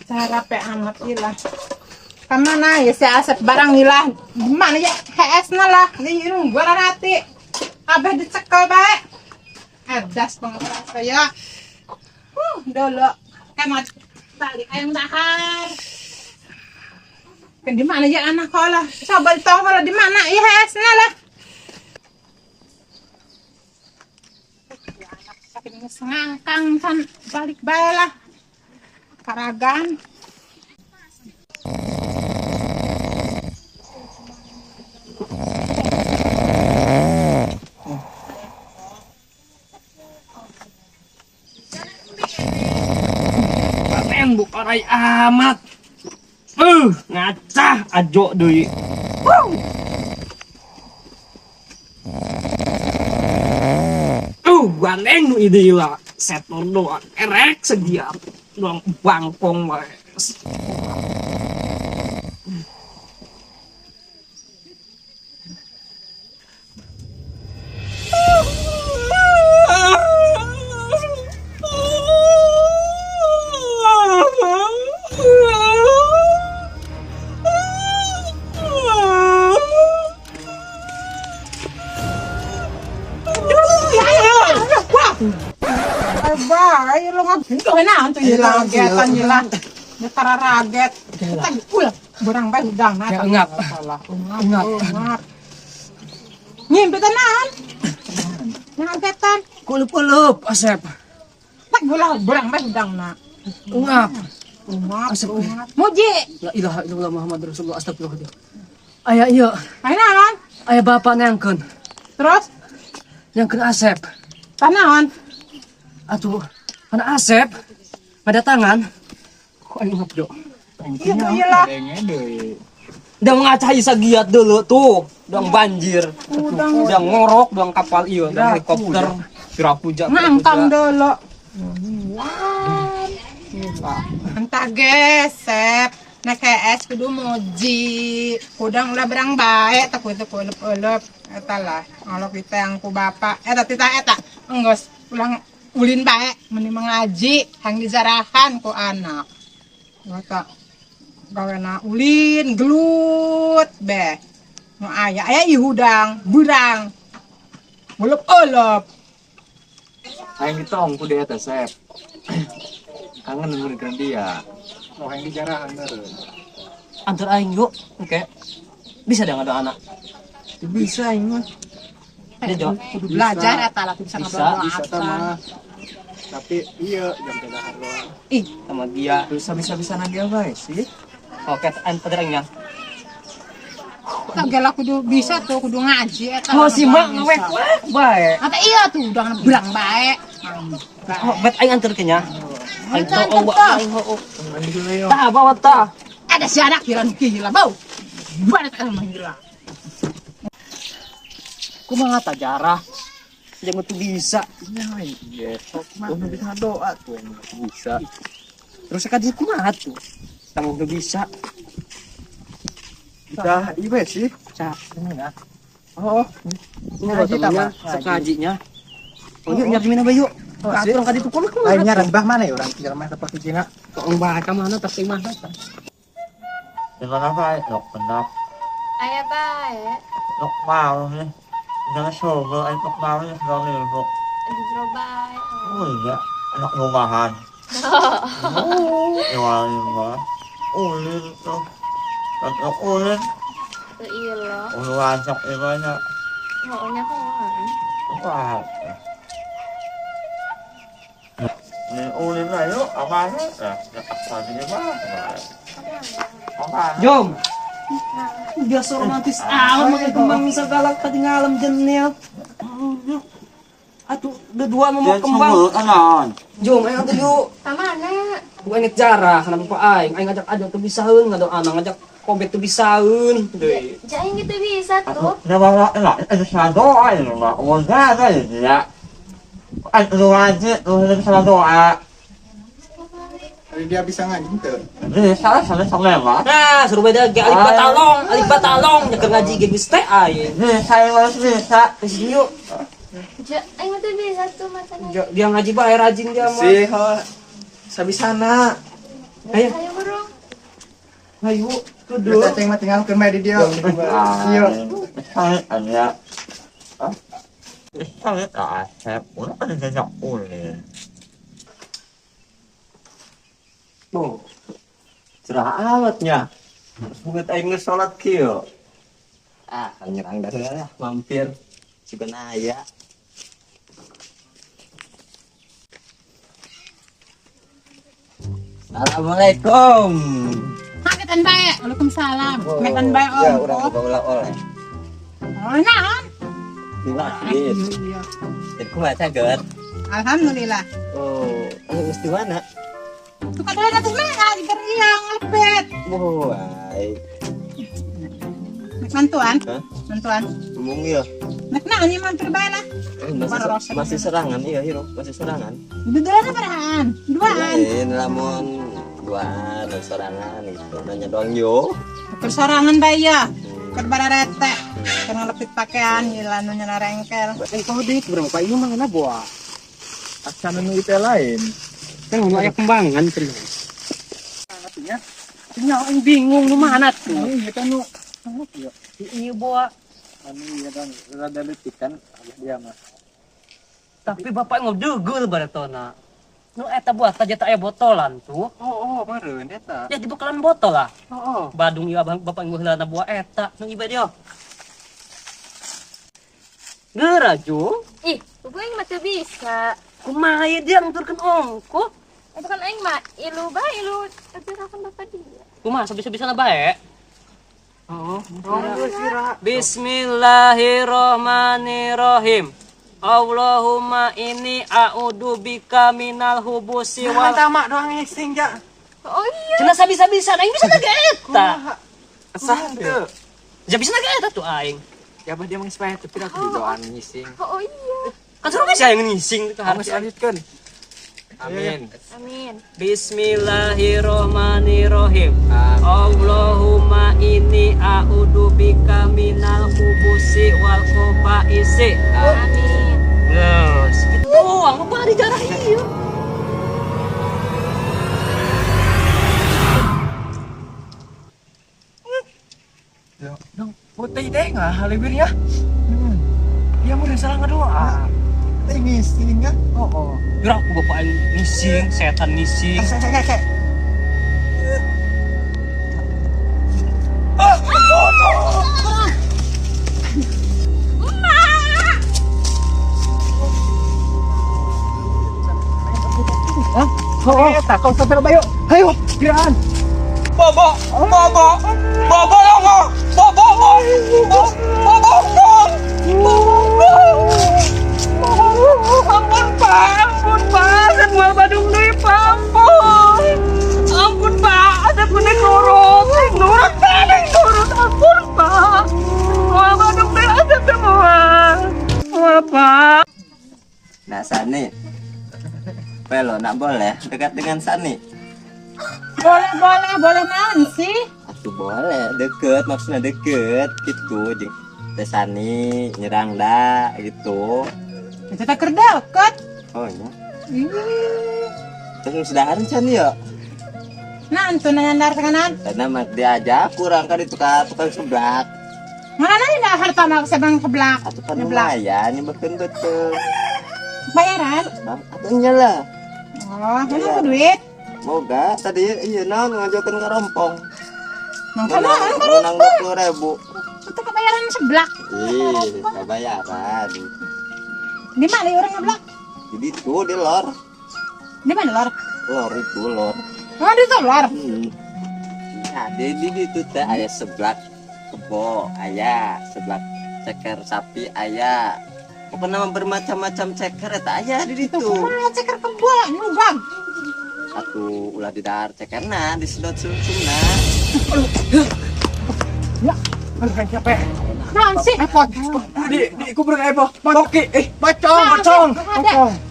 Cara pe amat ilah. Kamana ya si Asep barang ilah. Gimana ya HS na lah. Ini irung gua rati. Abah dicekel bae. Edas banget saya. Dulu. Kemat balik ayam dahar. Kan di mana ya anak kala? Coba tahu kalau di mana ya HS na lah. Anak ngangkang kan balik bae lah. Karagan. Paten bukarai amat. Ngacah ajo deui. Gandeng nu ide lah. Setor doang erek segiap. Doang bangkong wae. Ayo lo ngap. Itu enak tuh hilang getan hilang. Ya kararaget. Tadi ulah barang bae udang na. Ngap. Ngap. Nyimpi tenan. Ngagetan. Kulup-kulup Asep. Tak ulah barang bae udang na. Ngap. Asep. Muji. La ilaha illallah Muhammad Rasulullah astagfirullah. Aya ieu. Ayo naon? Aya bapak nyangkeun. Terus Nyangkeun Asep. tanaon. Atuh, mana Asep? Pada tangan. Kok anu ngap jo? Iya lah. Udah mengacahi sagiat dulu tuh. Udah banjir. Udah ngorok, udah kapal ieu, udah helikopter. Pirapuja. Ngangkang dulu. Entah gesep. Nek es kudu muji. Kudang ulah berang bae tak kudu elep-elep. Eta lah. Kalau kita yang ku bapak, eta enggos ulang ulin bae meni mengaji hang dijarahan ku anak. Eta gawena ulin gelut beh. Nu aya ihudang, burang. Ulep-elep. Aing ditong ku dia Sep. Kangen nungguin dia. Mau yang dijarahan terus. Antar aing yuk. Oke. Bisa dah ada anak. Bisa aing mah. Dia jawab. Kudu belajar eta lah bisa ngobrol Bisa apa. mah. Tapi iya jam dahar doang. Ih, sama dia. Terus bisa dia bae sih. Oke, antar aingnya. Kagak lah kudu bisa tuh kudu ngaji eta. Oh, si mak ngewek bae. Ata iya tuh udah berang bae. Oh, bet aing antar ke nya. Aing Antar tau ke aing ho. Tah bawa tah. Ada si anak kira gila bau. Gimana kan menggila. Kumaha tah jarah. Jangan tuh bisa. Iya. Udah bisa doa tuh bisa. Terus sekali kumaha tuh. Tanggung udah bisa. Udah iya sih. Cak, ini ya. Oh, Ini ngaji tambah sekajinya. Oh, yuk nyari mina bayu. Atur ka ditu kumaha. lainnya rembah mana ya orang tinggal mah tempat Cina. Kok mbah ka mana tas mah. Dengan apa ya? Dok, pendap. Ayah baik, Dok mau nih. Jangan coba, dok mau nih sedang nih, dok. di Surabaya. Oh iya, anak rumahan. Iwalin mah. Ulin tuh. Dok ulin. Tuh iya loh, Uluan sok ibadah. maunya kan. Wah. Nih ulin lah yuk, apanya? Apa sih mah? Apa? Jom. Biasa romantis alam mga kembang segala ketinggalan jenil. Atuh, dua mau kembang. Kanan. Jom, ayo atuh yuk. Tamana? Bukan inget jarah, kenapa aing ngajak aja tuh bisaeun, ngado anak ngajak kobet tuh bisaeun. Deui. Jangan gitu bisa tuh. Nama lah, itu salah doa ini mah. Umur gak ada ya. Lu wajib, lu salah doa. Jadi dia bisa ngaji tuh. Jadi salah mah. Nah, suruh beda ge alik batalong, nyeker ngaji ge geus teh aya. Jadi saya harus bisa. Geus yuk. Aing tuh bisa tuh macam. Dia ngaji bae rajin dia mah. Sih, sabisana. Ayo. Ayo Ayo, Kita ceng mah tinggal ke di dia. Iya. Sangat ada. Sangat asep. Udah ada banyak ule. Tuh. Cerah amatnya. Buat aing salat kieu. Nyerang dah lah, mampir. Juga naya. Assalamualaikum. Makan baik. Waalaikumsalam. Makan baik Ya, om. urang bawa oleh. Oh, naon? Dilakit. Itu baca ger. Alhamdulillah. Oh, mesti mana? Tukar dulu atas mana? Di yang lepet. Woi. Mantuan. Hah? Mantuan. Ngomong ya. Nak naon ni mampir bae lah. Masih serangan iya hiro, masih serangan. Dudulan apaan? Duaan. Lain lamun duaan dan serangan itu nanya doang yo. Persorangan bae ya. Keur bararete. Keur lepit pakaian ilan nya rengkel. Kau di berapa ini mah ngana boa. Aksana nu itu lain. Kan mau aya kembangan terus. Artinya, Nya orang bingung nu mana tuh. iya kan nu. Iya bawa. Anu iya kan rada leutik kan dia mah. Tapi bapak ngedegel baratona. Nu eta buat aja tak aya botolan tuh. Oh, meureun eta. Ya dibekalan botol lah. Oh. Badung ieu abang bapak ngeuheulana buah eta nu iba dia. Geraju, Ih, gue yang mati bisa. kumaha ieu dia nuturkeun ongko? Itu kan aing mah ilu bae ilu tapi akan bapak dia. Kumaha sabisa-bisana bae? Oh, sira. Bismillahirrahmanirrahim. Allahumma inni a'udzubika minal hubusi wal Tamak doang ngising ja. Oh iya. cenah sabisa-bisa aing bisa lagi eta. Sah teu. Ya bisa lagi eta tuh aing. Ya bah dia menginspirasi tapi aku di doan ngising. Oh iya. Kan suruh bisa yang ngising ke Harus hati. lanjutkan. Amin. Amin. Bismillahirrahmanirrahim. Allahumma inni a'udzubika minal hubusi wal khaba'isi. Amin. Geus, gitu doang apa di jarah ieu. Dong, putih deh nggak halibir ya? Dia mau salah ngedoa. Ngising ya? Oh. Gerak ku bapak aing ngising, setan ngising. Kayak. Oh, tak kau sampai bayo. Ayo, kiraan. Bobo longo. Ampun pak, semua badung deui pampun. Ampun pak, ada kuning nurut, ampun pak. Semua badung deui ada semua. Semua pak. Nah Sani, Pelo nak boleh dekat dengan Sani? Boleh naon sih? Atuh boleh, deket maksudnya deket gitu. Teh Sani nyerang dah gitu. Itu tak keur deket. Oh iya. Terus sudahan Sani ya? Nah, itu nanyandar kanan. Karena mah diajak kurang kan itu tukang seblak. Mana dah harta nak sebang keblak. Atuh kan lumayan, nyebekeun betul. Bayaran? Atuhnya lah. Oh, mana tuh duit? Moga tadi iya naon ngajokeun ka rompong. Mangka naon Menang 20.000. itu kebayaran seblak. Ih, kebayaran. Di mana orang ngeblak? Jadi itu di lor. Di mana lor? Lor itu lor. Oh, di lor. Nah, di itu teh aya seblak kebo, aya seblak ceker sapi aya. Pokoknya bermacam-macam ceker eta aya di ditu. Mana ceker kebo nyugag. Satu ulah di dahar cekerna disedot sumsumna. Ya, kan capek. Naon sih? Di kubur apa? Toki, bacong.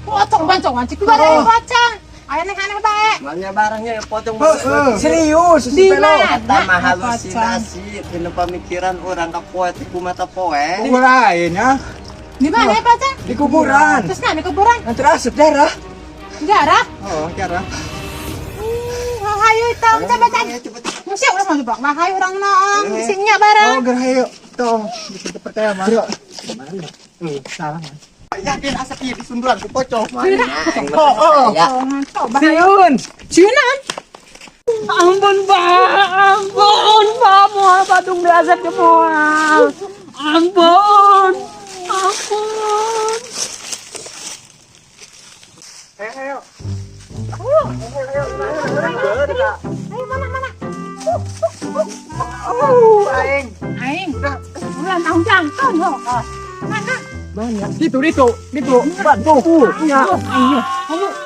Bacong anjing. Barang bacang. Aya aneh bae. Malnya barangnya ya potong Serius, Di Pelo. mana? Eta mah halusinasi, tina pamikiran orang ka poe ku mata poe. Kubur lain ya. Di mana ya bacang? Di kuburan. Terus mana kuburan? Nanti asap darah. Jarah. Oh, cara. Hayo itu, bacang. Cepet. Siap udah mau jebak bahaya orang nong. Singnya bareng. Oh, gerah yuk. Tuh, bisa percaya mas. Salah mas. Yakin asapnya di sundulan ke pocong. Oh. Jangan coba. Siun. Ciunan. Ampun Pak, ampun Pak, mohon patung dasar ke mohon. Ampun, ampun. Ayo. Aing. Aing. Bulan tahun jantan loh. Mana? Banyak. Itu. Bantu. Ya.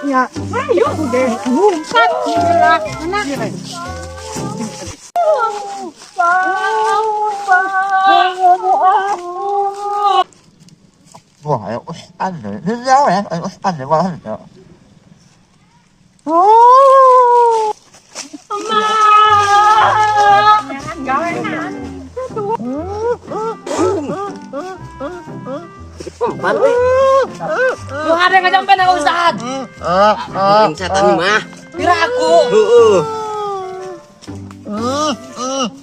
Ya. Ayo deh. Ngumpat. Gila. Mana? Wah, ya Ustaz nih. Ini jauh ya, Ustaz nih malah. Lu ada yang ngajak pengen Ustaz? Yang setan mah. Kira aku.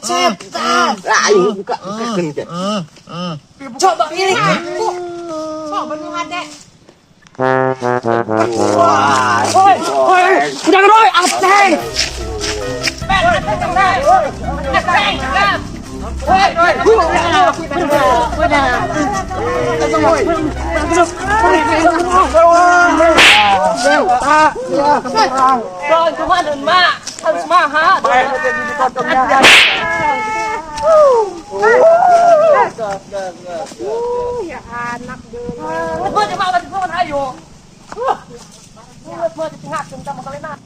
Setan. Lah, ayo buka kan. Coba ini. Kok bener ada? Wah. Udah ngeroy, ateng. Cuma dan mak harus mahal. Ya anak dulu. Mau coba apa ayo. Mau di tengah kita mau kalian.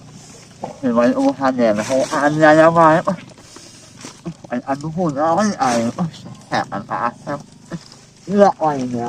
Mấy ô han này là hay ăn nha nha mai anh ăn đúng hồn áo anh hẹn ăn em là oai nè